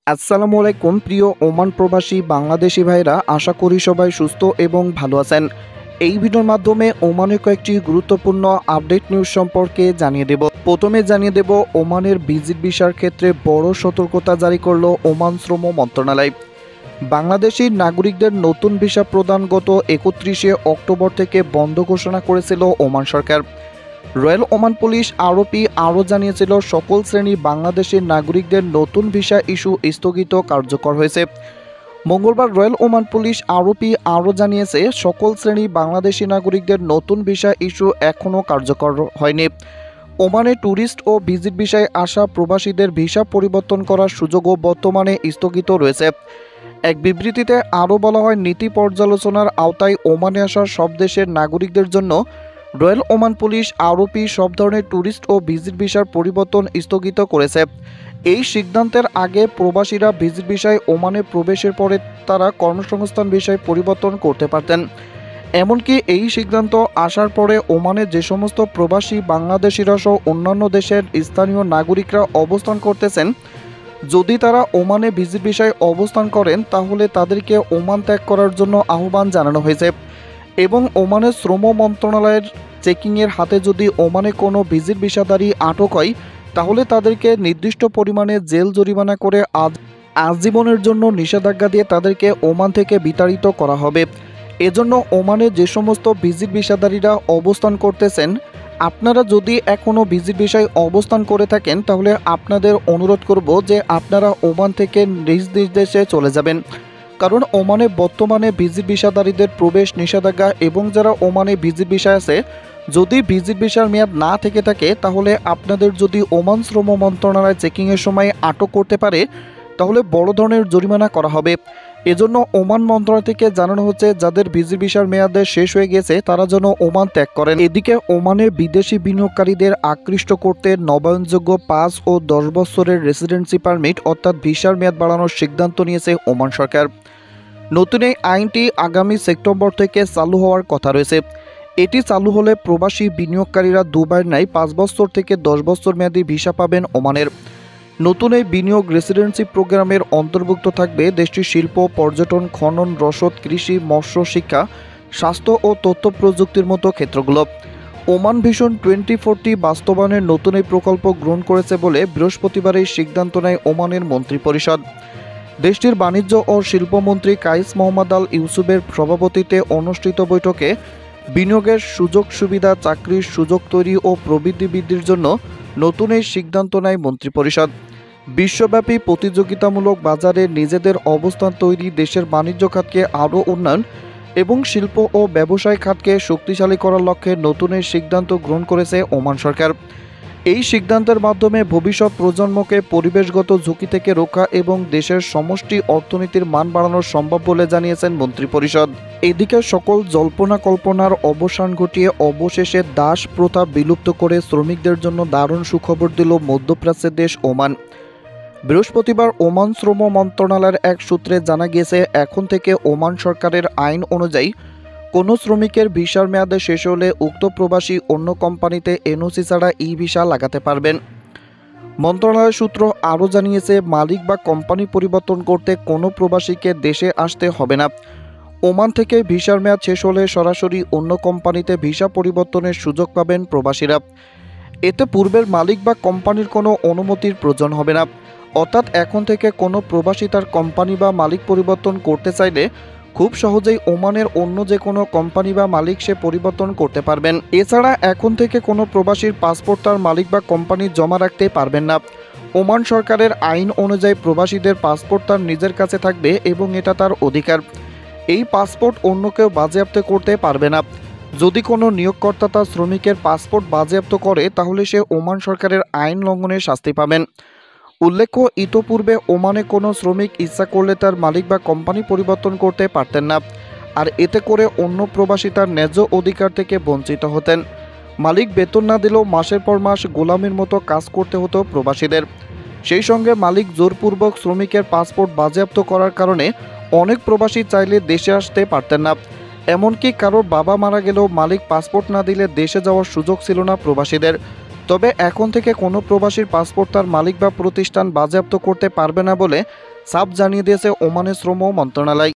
আসসালামু আলাইকুম প্রিয় ওমান প্রবাসী বাংলাদেশি ভাইরা, আশা করি সবাই সুস্থ এবং ভালো আছেন। এই ভিডিওর মাধ্যমে ওমানের কয়েকটি গুরুত্বপূর্ণ আপডেট নিউজ সম্পর্কে জানিয়ে দেব। প্রথমে জানিয়ে দেব ওমানের ভিজিট ভিসার ক্ষেত্রে বড় সতর্কতা জারি করল ওমান শ্রম মন্ত্রণালয়। বাংলাদেশি নাগরিকদের নতুন ভিসা প্রদান গত 31শে অক্টোবর থেকে বন্ধ ঘোষণা করেছিল ওমান সরকার। রয়্যাল ওমান পুলিশ আরপি আরও জানিয়েছিল সকল শ্রেণী বাংলাদেশের নাগরিকদের নতুন ভিসা ইস্যু স্থগিত কার্যকর হয়েছে। মঙ্গলবার রয়্যাল ওমান পুলিশ আরপি আরও জানিয়েছে সকল শ্রেণী বাংলাদেশি নাগরিকদের নতুন ভিসা ইস্যু এখনও কার্যকর হয়নি। ওমানে ট্যুরিস্ট ও ভিজিট ভিসায় আসা প্রবাসীদের ভিসা পরিবর্তন করার সুযোগও বর্তমানে স্থগিত রয়েছে। এক বিবৃতিতে আরও বলা হয়, নীতি পর্যালোচনার আওতায় ওমানে আসা সব দেশের নাগরিকদের জন্য রয়্যাল ওমান পুলিশ আরপি সব ধরনের ট্যুরিস্ট ও ভিজিট ভিসার পরিবর্তন স্থগিত করেছে। এই সিদ্ধান্তের আগে প্রবাসীরা ভিজিট ভিসায় ওমানে প্রবেশের পরে তারা কর্মসংস্থান ভিসায় পরিবর্তন করতে পারতেন। এমনকি এই সিদ্ধান্ত আসার পরে ওমানে যে সমস্ত প্রবাসী বাংলাদেশিরা সহ অন্যান্য দেশের স্থানীয় নাগরিকরা অবস্থান করতেছেন, যদি তারা ওমানে ভিজিট ভিসায় অবস্থান করেন তাহলে তাদেরকে ওমান ত্যাগ করার জন্য আহ্বান জানানো হয়েছে। এবং ওমানের শ্রম মন্ত্রণালয়ের চেকিংয়ের হাতে যদি ওমানে কোনো ভিজিট ভিসাধারী আটক হয় তাহলে তাদেরকে নির্দিষ্ট পরিমাণে জেল জরিমানা করে আজীবনের জন্য নিষেধাজ্ঞা দিয়ে তাদেরকে ওমান থেকে বিতাড়িত করা হবে। এজন্য ওমানে যে সমস্ত ভিজিট ভিসাধারীরা অবস্থান করতেছেন, আপনারা যদি এখনও ভিজিট ভিসায় অবস্থান করে থাকেন তাহলে আপনাদের অনুরোধ করব যে আপনারা ওমান থেকে নিজ নিজ দেশে চলে যাবেন। কারণ ওমানে বর্তমানে ভিজিট ভিসাধারীদের প্রবেশ নিষেধাজ্ঞা এবং যারা ওমানে ভিজিট ভিসা আছে, যদি ভিজিট ভিসার মেয়াদ না থেকে থাকে তাহলে আপনাদের যদি ওমান শ্রম মন্ত্রণালয় চেকিংয়ের সময় আটক করতে পারে তাহলে বড় ধরনের জরিমানা করা হবে। এজন্য ওমান মন্ত্রণালয় থেকে জানানো হচ্ছে যাদের ভিজিট ভিসার মেয়াদ শেষ হয়ে গেছে তারা যেন ওমান ত্যাগ করেন। এদিকে ওমানে বিদেশি বিনিয়োগকারীদের আকৃষ্ট করতে নবায়নযোগ্য 5 ও 10 বছরের রেসিডেন্সি পারমিট অর্থাৎ ভিসার মেয়াদ বাড়ানোর সিদ্ধান্ত নিয়েছে ওমান সরকার। নতুন এই আইনটি আগামী সেপ্টেম্বর থেকে চালু হওয়ার কথা রয়েছে। এটি চালু হলে প্রবাসী বিনিয়োগকারীরা দুবার ন্যায় 5 বছর থেকে 10 বছর মেয়াদী ভিসা পাবেন ওমানের। নতুন এই বিনিয়োগ রেসিডেন্সি প্রোগ্রামের অন্তর্ভুক্ত থাকবে দেশটির শিল্প, পর্যটন, খনন, রসদ, কৃষি, মৎস্য, শিক্ষা, স্বাস্থ্য ও তথ্য প্রযুক্তির মতো ক্ষেত্রগুলো। ওমান ভিশন 2040 বাস্তবায়নের নতুন এই প্রকল্প গ্রহণ করেছে বলে বৃহস্পতিবার এই সিদ্ধান্ত নেয় ওমানের মন্ত্রিপরিষদ। দেশটির বাণিজ্য ও শিল্পমন্ত্রী কাইস মোহাম্মদ আল ইউসুফের সভাপতিত্বে অনুষ্ঠিত বৈঠকে বিনিয়োগের সুযোগ সুবিধা, চাকরির সুযোগ তৈরি ও প্রবৃদ্ধি বৃদ্ধির জন্য নতুন এই সিদ্ধান্ত নেয় মন্ত্রিপরিষদ। বিশ্বব্যাপী প্রতিযোগিতামূলক বাজারে নিজেদের অবস্থান তৈরি, দেশের বাণিজ্য খাতকে আরও উন্নয়ন এবং শিল্প ও ব্যবসায় খাতকে শক্তিশালী করার লক্ষ্যে নতুন এই সিদ্ধান্ত গ্রহণ করেছে ওমান সরকার। এই সিদ্ধান্তের মাধ্যমে ভবিষ্যৎ প্রজন্মকে পরিবেশগত ঝুঁকি থেকে রক্ষা এবং দেশের সমষ্টি অর্থনীতির মান বাড়ানো সম্ভব বলে জানিয়েছেন মন্ত্রিপরিষদ। এদিকে সকল জল্পনা কল্পনার অবসান ঘটিয়ে অবশেষে দাস প্রথা বিলুপ্ত করে শ্রমিকদের জন্য দারুণ সুখবর দিল মধ্যপ্রাচ্যের দেশ ওমান। বৃহস্পতিবার ওমান শ্রম মন্ত্রণালয়ের এক সূত্রে জানা গিয়েছে, এখন থেকে ওমান সরকারের আইন অনুযায়ী কোনো শ্রমিকের ভিসার মেয়াদে শেষ হলে উক্ত প্রবাসী অন্য কোম্পানিতে এনওসি ছাড়া ই ভিসা লাগাতে পারবেন। মন্ত্রণালয় সূত্র আরও জানিয়েছে, মালিক বা কোম্পানি পরিবর্তন করতে কোনো প্রবাসীকে দেশে আসতে হবে না। ওমান থেকে ভিসার মেয়াদ শেষ হলে সরাসরি অন্য কোম্পানিতে ভিসা পরিবর্তনের সুযোগ পাবেন প্রবাসীরা। এতে পূর্বের মালিক বা কোম্পানির কোনো অনুমতির প্রয়োজন হবে না। অর্থাৎ এখন থেকে কোনো প্রবাসী তার কোম্পানি বা মালিক পরিবর্তন করতে চাইলে খুব সহজেই ওমানের অন্য যে কোনো কোম্পানি বা মালিক সে পরিবর্তন করতে পারবেন। এছাড়া এখন থেকে কোনো প্রবাসীর পাসপোর্ট তার মালিক বা কোম্পানি জমা রাখতে পারবেন না। ওমান সরকারের আইন অনুযায়ী প্রবাসীদের পাসপোর্ট তার নিজের কাছে থাকবে এবং এটা তার অধিকার। এই পাসপোর্ট অন্য কেউ বাজেয়াপ্ত করতে পারবে না। যদি কোনো নিয়োগকর্তা তার শ্রমিকের পাসপোর্ট বাজেয়াপ্ত করে তাহলে সে ওমান সরকারের আইন লঙ্ঘনের শাস্তি পাবেন। উল্লেখ্য, ইতোপূর্বে ওমানে কোনো শ্রমিক ইচ্ছা করলে তার মালিক বা কোম্পানি পরিবর্তন করতে পারতেন না, আর এতে করে অন্য প্রবাসী তার ন্যায্য অধিকার থেকে বঞ্চিত হতেন। মালিক বেতন না দিলেও মাসের পর মাস গোলামির মতো কাজ করতে হতো প্রবাসীদের। সেই সঙ্গে মালিক জোরপূর্বক শ্রমিকের পাসপোর্ট বাজেয়াপ্ত করার কারণে অনেক প্রবাসী চাইলে দেশে আসতে পারতেন না। এমনকি কারোর বাবা মারা গেলেও মালিক পাসপোর্ট না দিলে দেশে যাওয়ার সুযোগ ছিল না প্রবাসীদের। তবে এখন থেকে কোনো প্রবাসীর পাসপোর্ট তার মালিক বা প্রতিষ্ঠান বাজেয়াপ্ত করতে পারবে না বলে সাফ জানিয়ে দিয়েছে ওমানের শ্রম মন্ত্রণালয়।